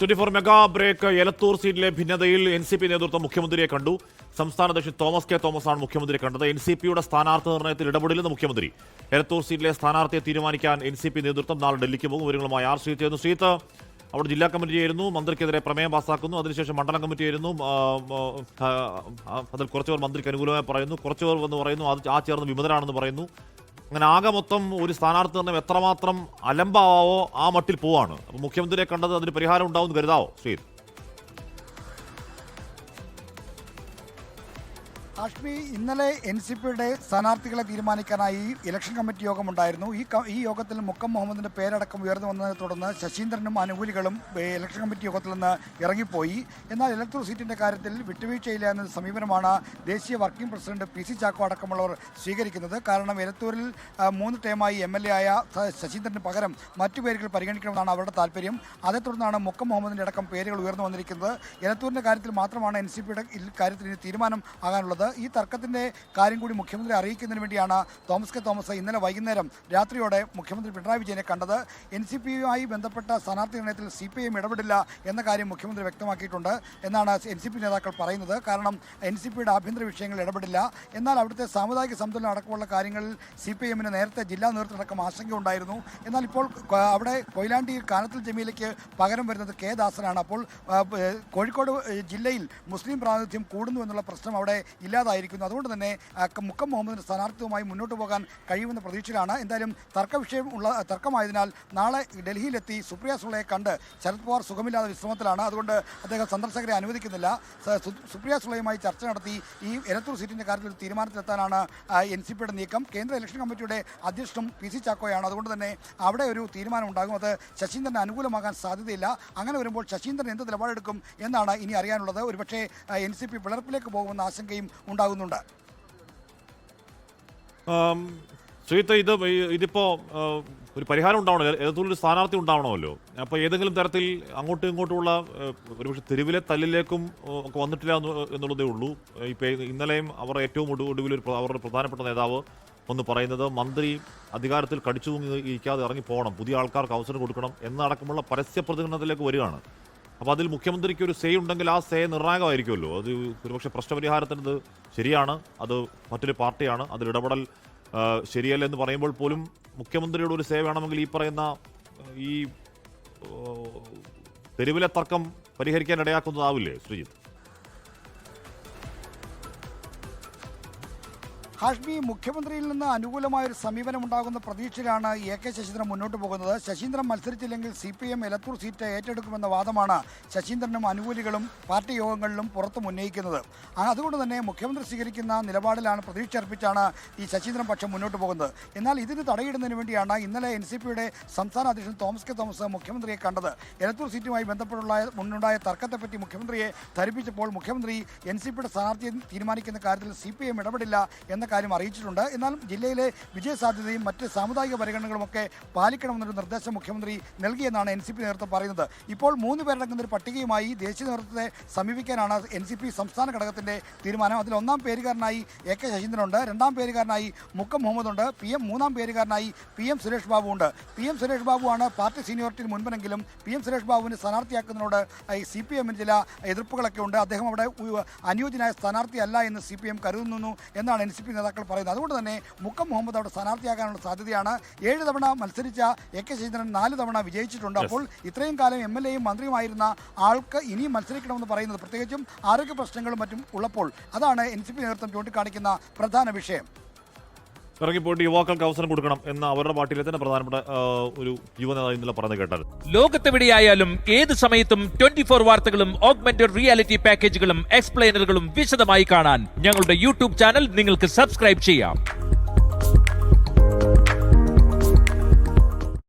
24 mega break. Elathur സീറ്റിലെ ഭിന്നതയിൽ NCP നേതൃത്വം മുഖ്യമന്ത്രിയെ കണ്ടു. സംസ്ഥാന അധ്യക്ഷൻ തോമസ് കെ തോമസാണ് മുഖ്യമന്ത്രിയെ കണ്ടത്. NCPയുടെ സ്ഥാനാർത്ഥി നിർണയത്തിൽ ഇടപെടില്ലെന്ന് മുഖ്യമന്ത്രി. എലത്തൂർ സീറ്റിലെ സ്ഥാനാർത്ഥിയെ തീരുമാനിക്കാൻ NCP നേതൃത്വം നാളെ ഡൽഹിക്ക് പോകും. വിവരങ്ങളുമായി ആർ ശ്രീത്ത് ചെയ്യുന്നു. ശ്രീത്ത്, അവിടെ ജില്ലാ കമ്മിറ്റി ചേരുന്നു, മന്ത്രിക്കെതിരെ പ്രമേയം പാസ്സാക്കുന്നു. അതിനുശേഷം മണ്ഡലം കമ്മിറ്റി ചേരുന്നു. അതിൽ കുറച്ചുപേർ മന്ത്രിക്ക് അനുകൂലമായി പറയുന്നു, കുറച്ചുപേർ എന്ന് പറയുന്നു ആ ചേർന്ന് വിമതരാണെന്ന് പറയുന്നു. അങ്ങനെ ആകെ മൊത്തം ഒരു സ്ഥാനാർത്ഥി നിർണ്ണയം എത്രമാത്രം അലമ്പാവോ ആ മട്ടിൽ പോവാണ്. അപ്പോൾ മുഖ്യമന്ത്രിയെ കണ്ടത് അതിന് പരിഹാരം ഉണ്ടാവും എന്ന് കരുതാവോ ശ്രീ? ഹാഷ്മി, ഇന്നലെ NCPയുടെ സ്ഥാനാർത്ഥികളെ തീരുമാനിക്കാനായി ഇലക്ഷൻ കമ്മിറ്റി യോഗമുണ്ടായിരുന്നു. ഈ യോഗത്തിൽ മുക്കം മുഹമ്മദിന്റെ പേരടക്കം ഉയർന്നു വന്നതിനെ തുടർന്ന് ശശീന്ദ്രനും അനുകൂലികളും ഇലക്ഷൻ കമ്മിറ്റി യോഗത്തിൽ നിന്ന് ഇറങ്ങിപ്പോയി. എന്നാൽ എലത്തൂർ സീറ്റിന്റെ കാര്യത്തിൽ വിട്ടുവീഴ്ചയില്ല എന്ന സമീപനമാണ് ദേശീയ വർക്കിംഗ് പ്രസിഡന്റ് PC ചാക്കോ അടക്കമുള്ളവർ സ്വീകരിക്കുന്നത്. കാരണം എലത്തൂരിൽ 3 ടേമായി MLA ആയ ശശീന്ദ്രന് പകരം മറ്റു പേരുകൾ പരിഗണിക്കണമെന്നാണ് അവരുടെ താല്പര്യം. അതേ തുടർന്നാണ് മുക്കം മുഹമ്മദിന്റെ അടക്കം പേരുകൾ ഉയർന്നു വന്നിരിക്കുന്നത്. എലത്തൂരിന്റെ കാര്യത്തിൽ മാത്രമാണ് NCPയുടെ കാര്യത്തിൽ ഇനി തീരുമാനം ആകാനുള്ളത്. ഈ തർക്കത്തിന്റെ കാര്യം കൂടി മുഖ്യമന്ത്രി അറിയിക്കുന്നതിന് വേണ്ടിയാണ് തോമസ് കെ തോമസ് ഇന്നലെ വൈകുന്നേരം രാത്രിയോടെ മുഖ്യമന്ത്രി പിണറായി വിജയനെ കണ്ടത്. NCPയുമായി ബന്ധപ്പെട്ട സ്ഥാനാർത്ഥി നിർണയത്തിൽ CPIM ഇടപെടില്ല എന്ന കാര്യം മുഖ്യമന്ത്രി വ്യക്തമാക്കിയിട്ടുണ്ട് എന്നാണ് NCP നേതാക്കൾ പറയുന്നത്. കാരണം NCPയുടെ ആഭ്യന്തര വിഷയങ്ങൾ ഇടപെടില്ല. എന്നാൽ അവിടുത്തെ സാമുദായിക സന്തുലനം അടക്കമുള്ള കാര്യങ്ങളിൽ CPIMന് നേരത്തെ ജില്ലാ നേതൃത്വമടക്കം ആശങ്ക ഉണ്ടായിരുന്നു. എന്നാൽ ഇപ്പോൾ അവിടെ കൊയിലാണ്ടിയിൽ കാനത്തിൽ ജമീലയ്ക്ക് പകരം വരുന്നത് K ദാസനാണ്. അപ്പോൾ കോഴിക്കോട് ജില്ലയിൽ മുസ്ലിം പ്രാതിനിധ്യം കൂടുന്നു എന്നുള്ള പ്രശ്നം അവിടെ ഇല്ലാതായിരിക്കുന്നു. അതുകൊണ്ട് തന്നെ മുക്കം മുഹമ്മദിന്റെ സ്ഥാനാർത്ഥിയുമായി മുന്നോട്ട് പോകാൻ കഴിയുമെന്ന പ്രതീക്ഷയിലാണ്. എന്തായാലും തർക്കമായതിനാൽ നാളെ ഡൽഹിയിലെത്തി സുപ്രിയ സുളയെ കണ്ട് ശരത് പവാർ സുഖമില്ലാതെ വിശ്രമത്തിലാണ്. അതുകൊണ്ട് അദ്ദേഹം സന്ദർശകരെ അനുവദിക്കുന്നില്ല. സുപ്രിയ സുളയുമായി ചർച്ച നടത്തി ഈ എലത്തൂർ സീറ്റിന്റെ കാര്യത്തിൽ ഒരു തീരുമാനത്തിലെത്താനാണ് NCPയുടെ നീക്കം. കേന്ദ്ര ഇലക്ഷൻ കമ്മിറ്റിയുടെ അധ്യക്ഷനും PC ചാക്കോയാണ്. അതുകൊണ്ട് തന്നെ അവിടെ ഒരു തീരുമാനം ഉണ്ടാകും. അത് ശശീന്ദ്രന് അനുകൂലമാകാൻ സാധ്യതയില്ല. അങ്ങനെ വരുമ്പോൾ ശശീന്ദ്രൻ എന്ത് നിലപാടെടുക്കും എന്നാണ് ഇനി അറിയാനുള്ളത്. ഒരുപക്ഷേ NCP പിളർപ്പിലേക്ക് പോകുമെന്ന ആശങ്കയും ഉണ്ടാകുന്നുണ്ട്. ശ്രീത്ത്, ഇതിപ്പോ ഒരു പരിഹാരം ഉണ്ടാവണമല്ലോ, ഏതൊരു സ്ഥാനാർത്ഥി ഉണ്ടാവണമല്ലോ. അപ്പോൾ ഏതെങ്കിലും തരത്തിൽ അങ്ങോട്ടും ഇങ്ങോട്ടുമുള്ള ഒരുപക്ഷെ തെരുവിലെ തല്ലിലേക്കും ഒക്കെ വന്നിട്ടില്ല എന്നുള്ളതേ ഉള്ളൂ. ഇപ്പോൾ ഇന്നലെയും അവർ ഏറ്റവും ഒടുവിൽ അവരുടെ പ്രധാനപ്പെട്ട നേതാവ് ഒന്ന് പറയുന്നത് മന്ത്രി അധികാരത്തിൽ കടിച്ചു ഇരിക്കാതെ ഇറങ്ങി പോകണം, പുതിയ ആൾക്കാർക്ക് അവസരം കൊടുക്കണം എന്നടക്കമുള്ള പരസ്യ പ്രതികരണത്തിലേക്ക് വരികയാണ്. അപ്പോൾ അതിൽ മുഖ്യമന്ത്രിക്ക് ഒരു സേ ഉണ്ടെങ്കിൽ ആ സേ നിർണായകമായിരിക്കുമല്ലോ. അത് ഒരുപക്ഷെ പ്രശ്നപരിഹാരത്തിനത് ശരിയാണ്, അത് മറ്റൊരു പാർട്ടിയാണ്, അതിൽ ഇടപെടൽ ശരിയല്ല എന്ന് പറയുമ്പോൾ പോലും മുഖ്യമന്ത്രിയുടെ ഒരു സേ വേണമെങ്കിൽ ഈ പറയുന്ന ഈ തെരുവിലെ തർക്കം പരിഹരിക്കാൻ ഇടയാക്കുന്നതാവില്ലേ ശ്രീജിത്ത്? ഹാഷ്മി, മുഖ്യമന്ത്രിയിൽ നിന്ന് അനുകൂലമായൊരു സമീപനം ഉണ്ടാകുന്ന പ്രതീക്ഷയിലാണ് AK ശശീന്ദ്രൻ മുന്നോട്ട് പോകുന്നത്. ശശീന്ദ്രൻ മത്സരിച്ചില്ലെങ്കിൽ CPM എലത്തൂർ സീറ്റ് ഏറ്റെടുക്കുമെന്ന വാദമാണ് ശശീന്ദ്രനും അനുകൂലികളും പാർട്ടി യോഗങ്ങളിലും പുറത്തും ഉന്നയിക്കുന്നത്. അതുകൊണ്ട് തന്നെ മുഖ്യമന്ത്രി സ്വീകരിക്കുന്ന നിലപാടിലാണ് പ്രതീക്ഷ അർപ്പിച്ചാണ് ഈ ശശീന്ദ്രൻ പക്ഷം മുന്നോട്ട് പോകുന്നത്. എന്നാൽ ഇതിന് തടയിടുന്നതിന് വേണ്ടിയാണ് ഇന്നലെ NCPയുടെ സംസ്ഥാന അധ്യക്ഷൻ തോമസ് കെ തോമസ് മുഖ്യമന്ത്രിയെ കണ്ടത്. എലത്തൂർ സീറ്റുമായി ബന്ധപ്പെട്ടുണ്ടായ തർക്കത്തെപ്പറ്റി മുഖ്യമന്ത്രിയെ ധരിപ്പിച്ചപ്പോൾ മുഖ്യമന്ത്രി NCPയുടെ സ്ഥാനാർത്ഥിയെ തീരുമാനിക്കുന്ന കാര്യത്തിൽ CPM ഇടപെടില്ല എന്ന കാര്യം അറിയിച്ചിട്ടുണ്ട്. എന്നാൽ ജില്ലയിലെ വിജയസാധ്യതയും മറ്റ് സാമുദായിക പരിഗണനകളുമൊക്കെ പാലിക്കണമെന്നൊരു നിർദ്ദേശം മുഖ്യമന്ത്രി നൽകിയെന്നാണ് NCP നേതൃത്വം പറയുന്നത്. ഇപ്പോൾ 3 പേരടങ്ങുന്ന ഒരു പട്ടികയുമായി ദേശീയ നേതൃത്വത്തെ സമീപിക്കാനാണ് NCP സംസ്ഥാന ഘടകത്തിന്റെ തീരുമാനം. അതിൽ 1-ാം പേരുകാരനായി AK ശശീന്ദ്രനുണ്ട്, 2-ാം പേരുകാരനായി മുക്കം മുഹമ്മദുണ്ട്, 3-ാം പേരുകാരനായി PM സുരേഷ് ബാബു ഉണ്ട്. PM സുരേഷ് ബാബുവാണ് പാർട്ടി സീനിയോറിറ്റിയിൽ മുൻപെങ്കിലും PM സുരേഷ് ബാബുവിനെ സ്ഥാനാർത്ഥിയാക്കുന്നതിനോട് CPMന് ചില എതിർപ്പുകളൊക്കെ ഉണ്ട്. അദ്ദേഹം അവിടെ അനുയോജ്യനായ സ്ഥാനാർത്ഥിയല്ല എന്ന് CPM കരുതുന്നു എന്നാണ് NCP നേതാക്കൾ പറയുന്നത്. അതുകൊണ്ട് തന്നെ മുക്കം മുഹമ്മദ് അവിടെ സ്ഥാനാർത്ഥിയാകാനുള്ള സാധ്യതയാണ്. 7 തവണ മത്സരിച്ച AK ശശീന്ദ്രൻ 4 തവണ വിജയിച്ചിട്ടുണ്ട്. അപ്പോൾ ഇത്രയും കാലം MLAയും മന്ത്രിയുമായിരുന്ന ആൾക്ക് ഇനിയും മത്സരിക്കണമെന്ന് പറയുന്നത് പ്രത്യേകിച്ചും ആരോഗ്യ പ്രശ്നങ്ങളും മറ്റും ഉള്ളപ്പോൾ അതാണ് NCP നേതൃത്വം ചൂണ്ടിക്കാണിക്കുന്ന പ്രധാന വിഷയം. ഇറങ്ങിപ്പോയിട്ട് യുവാക്കൾക്ക് അവസരം കൊടുക്കണം എന്ന അവരുടെ പാർട്ടിയിലെ തന്നെ പ്രധാനപ്പെട്ട ഒരു യുവനേതാവ് ഇന്നലെ പറഞ്ഞു കേട്ടത്. ലോകത്തെവിടെയായാലും ഏത് സമയത്തും 24 വാർത്തകളും ഓഗ്മെന്റഡ് റിയാലിറ്റി പാക്കേജുകളും എക്സ്പ്ലെയിനറുകളും വിശദമായി കാണാൻ ഞങ്ങളുടെ YouTube ചാനൽ നിങ്ങൾക്ക് സബ്സ്ക്രൈബ് ചെയ്യാം.